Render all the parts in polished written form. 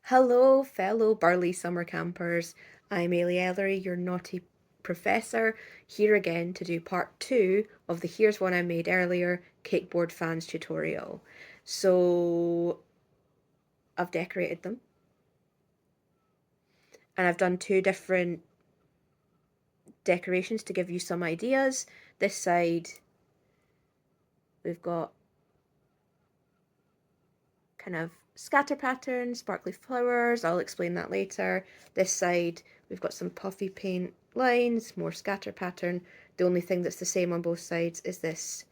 Hello, fellow Burly summer campers. I'm Eilidh, your naughty professor, here again to do part two of the Here's One I Made Earlier Cakeboard Fans tutorial. So, I've decorated them, and I've done two different decorations to give you some ideas. This side, we've got kind of scatter patterns, sparkly flowers. I'll explain that later. This side, we've got some puffy paint lines, more scatter pattern. The only thing that's the same on both sides is this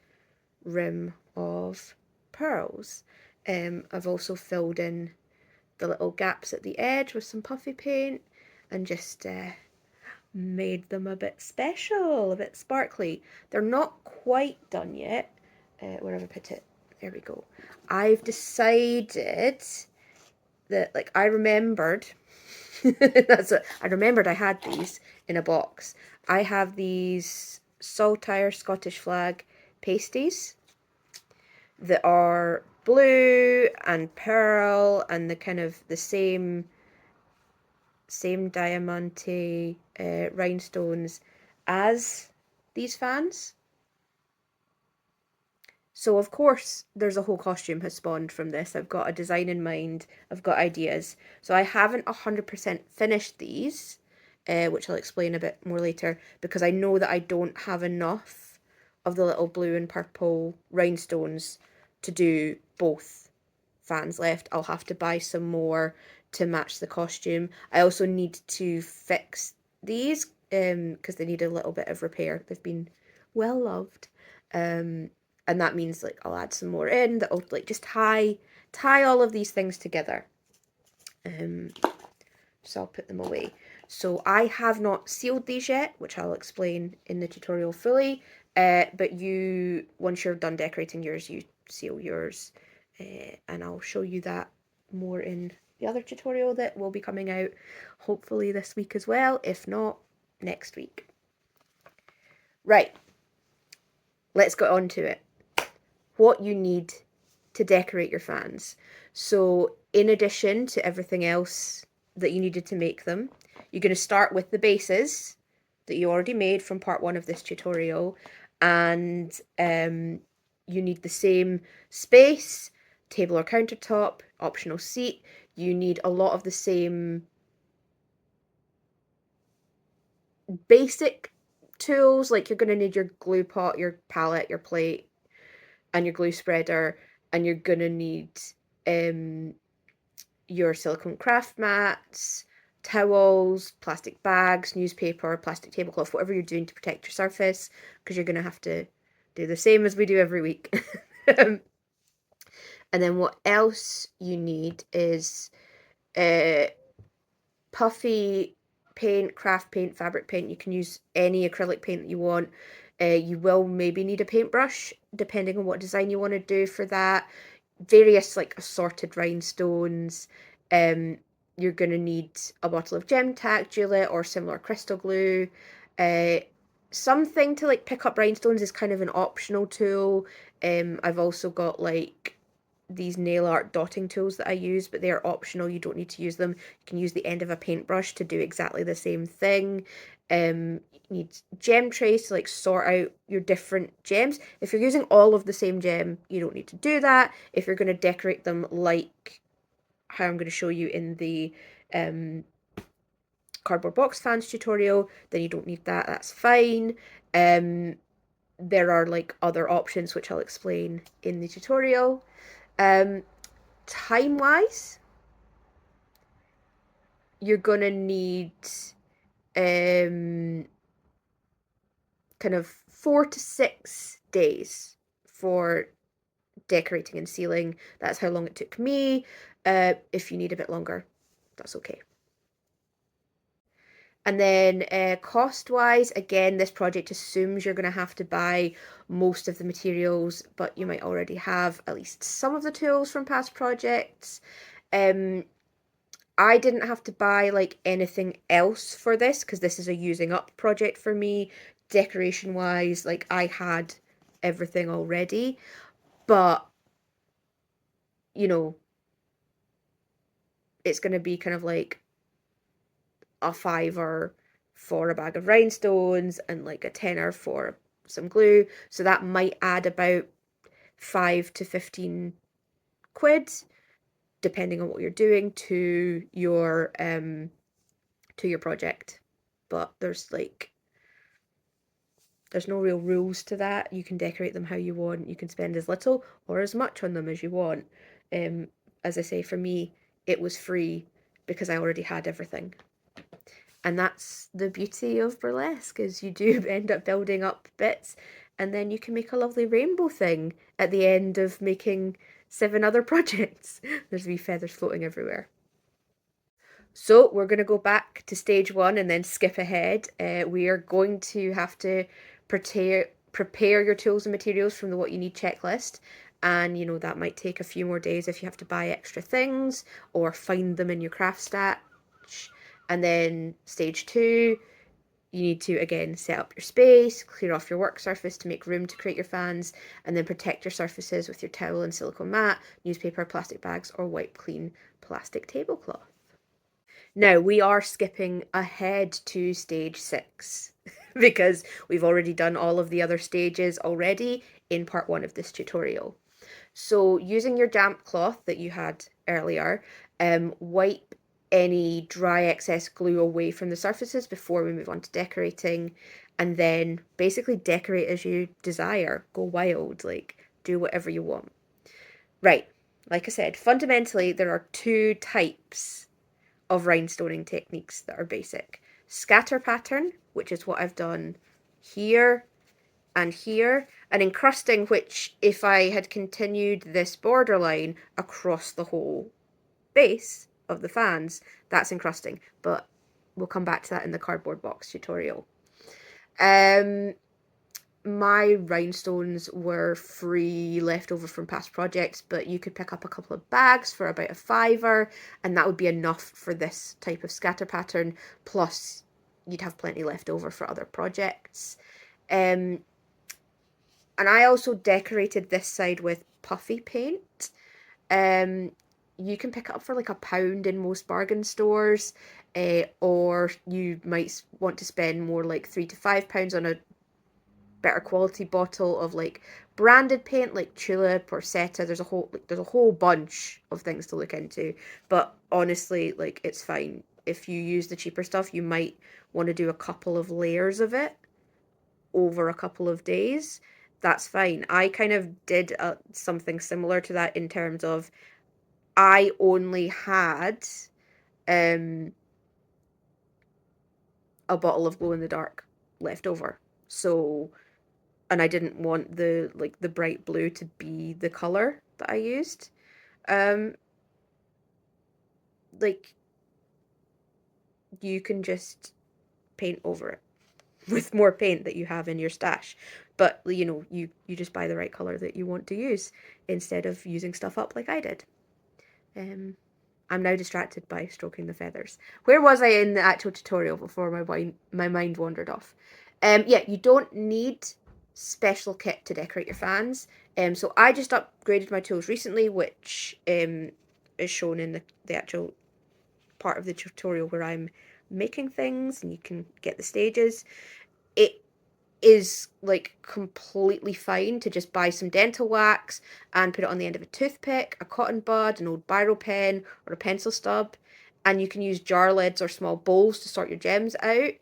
rim of pearls. I've also filled in the little gaps at the edge with some puffy paint and just made them a bit special, a bit sparkly. They're not quite done yet. Where have I put it? There we go. I've decided that, like, I remembered I remembered I had these in a box. I have these saltire Scottish flag pasties that are blue and pearl and the kind of the same diamante rhinestones as these fans. So of course there's a whole costume has spawned from this. I've got a design in mind. I've got ideas. So I haven't 100% finished these, which I'll explain a bit more later, because I know that I don't have enough of the little blue and purple rhinestones to do both fans left. I'll have to buy some more to match the costume. I also need to fix these because they need a little bit of repair. They've been well loved. And that means like I'll add some more in that'll like just tie all of these things together. So I'll put them away. So I have not sealed these yet, which I'll explain in the tutorial fully. But you, once you're done decorating yours, you seal yours, and I'll show you that more in the other tutorial that will be coming out hopefully this week as well, if not next week. Right, let's get on to it. What you need to decorate your fans. So in addition to everything else that you needed to make them, you're going to start with the bases that you already made from part one of this tutorial, and you need the same space, table or countertop, optional seat. You need a lot of the same basic tools, like you're going to need your glue pot, your palette, your plate, and your glue spreader, and you're going to need your silicone craft mats, towels, plastic bags, newspaper, plastic tablecloth, whatever you're doing to protect your surface, because you're going to have to do the same as we do every week. And then what else you need is uh, puffy paint, craft paint, fabric paint. You can use any acrylic paint that you want. You will maybe need a paintbrush, depending on what design you want to do for that. Various like assorted rhinestones. You're going to need a bottle of gem tack, Gillette, or similar crystal glue. Uh, Something to like pick up rhinestones is kind of an optional tool. I've also got like these nail art dotting tools that I use, but they're optional. You don't need to use them. You can use the end of a paintbrush to do exactly the same thing. You need gem trays to like sort out your different gems. If you're using all of the same gem, you don't need to do that. If you're going to decorate them like how I'm going to show you in the cardboard box fans tutorial, then you don't need that. That's fine. There are like other options which I'll explain in the tutorial. Um, Time wise, you're gonna need um kind of 4 to 6 days for decorating and sealing. That's how long it took me. If you need a bit longer, that's okay. And then cost wise, again, this project assumes you're going to have to buy most of the materials, but you might already have at least some of the tools from past projects. Um, I didn't have to buy like anything else for this because this is a using up project for me. Decoration wise, like I had everything already, but you know, it's going to be kind of like a fiver for a bag of rhinestones and like a tenner for some glue. So that might add about 5 to 15 quid, depending on what you're doing, to your project. But there's no real rules to that. You can decorate them how you want. You can spend as little or as much on them as you want. Um, as I say, for me, it was free because I already had everything. And that's the beauty of burlesque, is you do end up building up bits, and then you can make a lovely rainbow thing at the end of making 7 other projects. There's wee feathers floating everywhere. So we're going to go back to stage 1 and then skip ahead. We are going to have to prepare your tools and materials from the what you need checklist. And that might take a few more days if you have to buy extra things or find them in your craft stash. And then stage 2, you need to again set up your space, clear off your work surface to make room to create your fans, and then protect your surfaces with your towel and silicone mat, newspaper, plastic bags, or wipe clean plastic tablecloth. Now, we are skipping ahead to stage 6 because we've already done all of the other stages already in part 1 of this tutorial. So using your damp cloth that you had earlier, wipe any dry excess glue away from the surfaces before we move on to decorating, and then basically decorate as you desire. Go wild, like do whatever you want. Right, like I said, fundamentally there are 2 types of rhinestoning techniques that are basic. Scatter pattern, which is what I've done here and here, and encrusting, which if I had continued this borderline across the whole base of the fans, that's encrusting, but we'll come back to that in the cardboard box tutorial. My rhinestones were free leftover from past projects, but you could pick up a couple of bags for about a fiver, and that would be enough for this type of scatter pattern, plus you'd have plenty left over for other projects. And I also decorated this side with puffy paint. You can pick it up for like £1 in most bargain stores, or you might want to spend more like £3 to £5 on a better quality bottle of like branded paint like Tulip or Seta. There's a whole bunch of things to look into, but honestly, like, it's fine. If you use the cheaper stuff, you might want to do a couple of layers of it over a couple of days. That's fine. I kind of did something similar to that in terms of I only had a bottle of glow in the dark left over. So, and I didn't want the bright blue to be the color that I used. Um, like, you can just paint over it with more paint that you have in your stash. But you just buy the right color that you want to use instead of using stuff up like I did. I'm now distracted by stroking the feathers. Where was I in the actual tutorial before my mind wandered off? Yeah, you don't need special kit to decorate your fans. So I just upgraded my tools recently, which is shown in the actual part of the tutorial where I'm making things, and you can get the stages. It is like completely fine to just buy some dental wax and put it on the end of a toothpick, a cotton bud, an old biro pen, or a pencil stub, and you can use jar lids or small bowls to sort your gems out.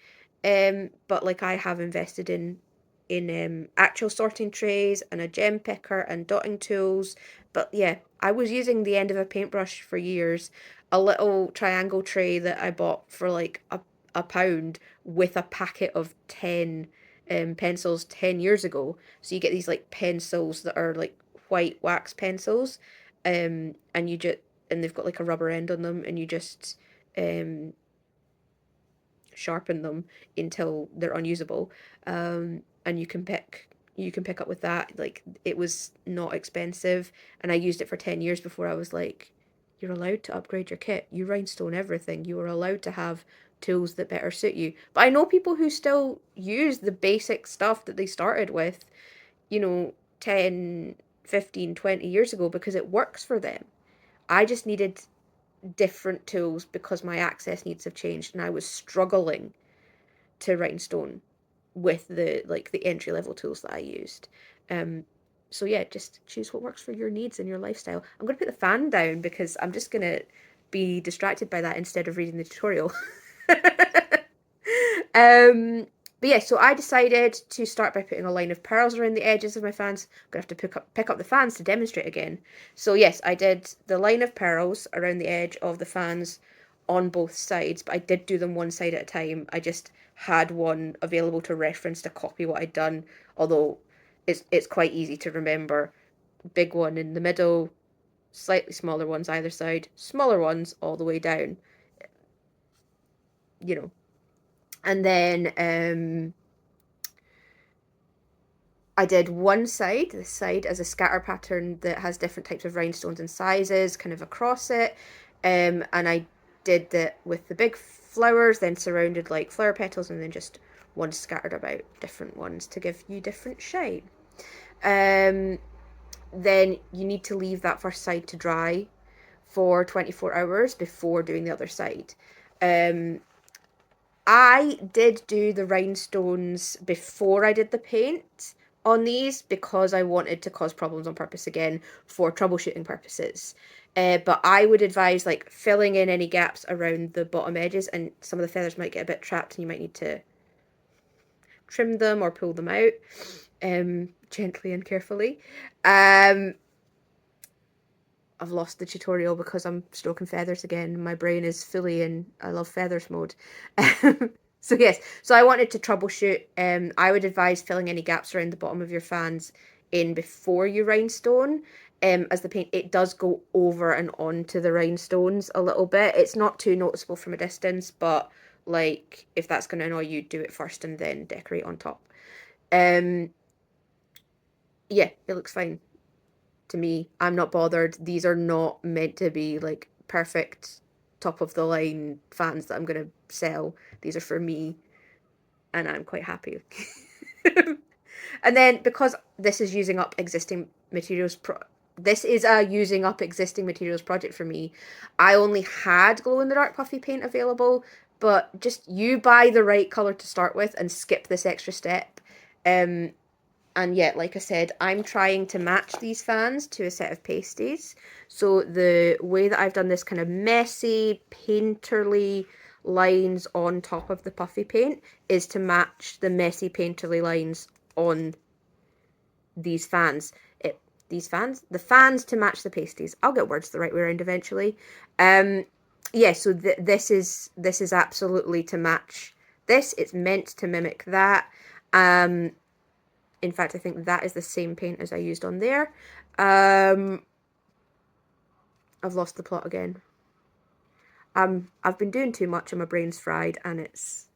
But like, I have invested in actual sorting trays and a gem picker and dotting tools. But yeah, I was using the end of a paintbrush for years, a little triangle tray that I bought for like a pound with a packet of 10 pencils 10 years ago. So you get these like pencils that are like white wax pencils, and they've got like a rubber end on them, and you just um sharpen them until they're unusable. And you can pick up with that. Like, it was not expensive, and I used it for 10 years before I was like, you're allowed to upgrade your kit. You rhinestone everything. You are allowed to have tools that better suit you. But I know people who still use the basic stuff that they started with, 10, 15, 20 years ago, because it works for them. I just needed different tools because my access needs have changed, and I was struggling to rhinestone with the entry level tools that I used. So yeah, just choose what works for your needs and your lifestyle. I'm going to put the fan down because I'm just going to be distracted by that instead of reading the tutorial. um, but yeah, so I decided to start by putting a line of pearls around the edges of my fans. I'm going to have to pick up the fans to demonstrate again. So yes, I did the line of pearls around the edge of the fans on both sides, but I did do them one side at a time. I just had one available to reference to copy what I'd done, although it's quite easy to remember. Big one in the middle, slightly smaller ones either side, smaller ones all the way down. You know. And then I did one side, this side, as a scatter pattern that has different types of rhinestones and sizes kind of across it. And I did that with the big flowers, then surrounded like flower petals, and then just ones scattered about, different ones to give you different shade. Then you need to leave that first side to dry for 24 hours before doing the other side. I did do the rhinestones before I did the paint on these because I wanted to cause problems on purpose again for troubleshooting purposes. But I would advise like filling in any gaps around the bottom edges, and some of the feathers might get a bit trapped and you might need to trim them or pull them out gently and carefully. I've lost the tutorial because I'm stroking feathers again. My brain is fully in I love feathers mode. So yes, so I wanted to troubleshoot. I would advise filling any gaps around the bottom of your fans in before you rhinestone. As the paint, it does go over and onto the rhinestones a little bit. It's not too noticeable from a distance, but like if that's going to annoy you, do it first and then decorate on top. Yeah, it looks fine to me. I'm not bothered. These are not meant to be like perfect top of the line fans that I'm going to sell. These are for me, and I'm quite happy. And then because this is using up existing materials, this is a using up existing materials project for me. I only had glow in the dark puffy paint available, but just you buy the right color to start with and skip this extra step. And yet, like I said, I'm trying to match these fans to a set of pasties. So the way that I've done this kind of messy, painterly lines on top of the puffy paint is to match the messy, painterly lines on these fans. The fans to match the pasties. I'll get words the right way around eventually. Yeah, so this is absolutely to match this. It's meant to mimic that. In fact, I think that is the same paint as I used on there. I've lost the plot again. I've been doing too much and my brain's fried, and it's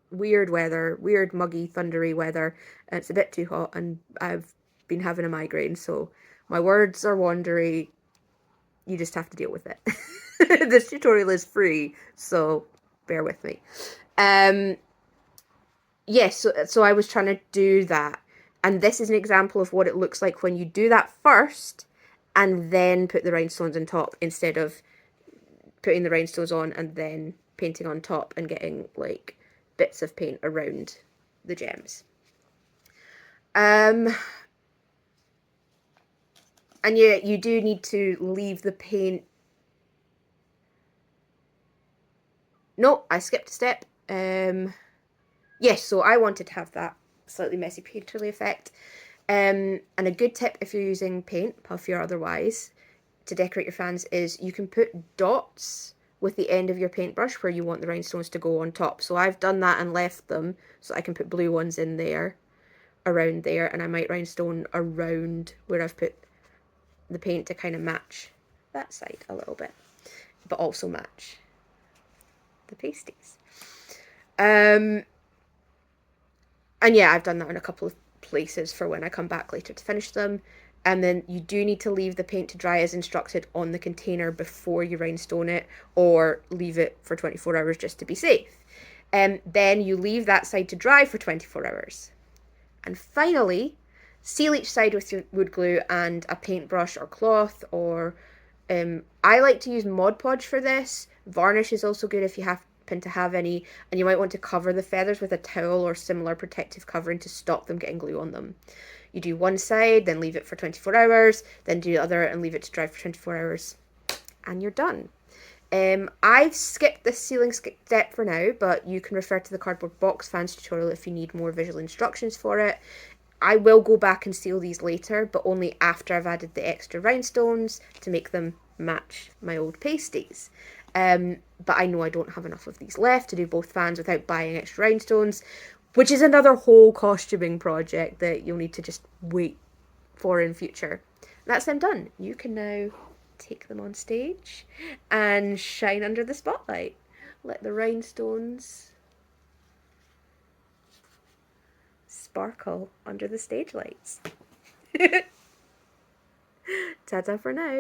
weird weather, weird muggy, thundery weather, and it's a bit too hot, and I've been having a migraine, so my words are wandery. You just have to deal with it. This tutorial is free, so bear with me. Yes, so I was trying to do that. And this is an example of what it looks like when you do that first and then put the rhinestones on top instead of putting the rhinestones on and then painting on top and getting like bits of paint around the gems. And yeah, you do need to leave the paint. No, I skipped a step. Yes, so I wanted to have that slightly messy painterly effect. And a good tip if you're using paint, puffy or otherwise, to decorate your fans is you can put dots with the end of your paintbrush where you want the rhinestones to go on top. So I've done that and left them so I can put blue ones in there, around there, and I might rhinestone around where I've put the paint to kind of match that side a little bit, but also match the pasties. And yeah, I've done that in a couple of places for when I come back later to finish them. And then you do need to leave the paint to dry as instructed on the container before you rhinestone it, or leave it for 24 hours just to be safe. Then you leave that side to dry for 24 hours. And finally, seal each side with your wood glue and a paintbrush or cloth or I like to use Mod Podge for this. Varnish is also good if you happen to have any, and you might want to cover the feathers with a towel or similar protective covering to stop them getting glue on them. You do one side, then leave it for 24 hours, then do the other and leave it to dry for 24 hours, and you're done. I've skipped this sealing step for now, but you can refer to the cardboard box fans tutorial if you need more visual instructions for it. I will go back and seal these later, but only after I've added the extra rhinestones to make them match my old pasties. But I know I don't have enough of these left to do both fans without buying extra rhinestones, which is another whole costuming project that you'll need to just wait for in future. That's them done. You can now take them on stage and shine under the spotlight. Let the rhinestones sparkle under the stage lights. Ta-ta for now.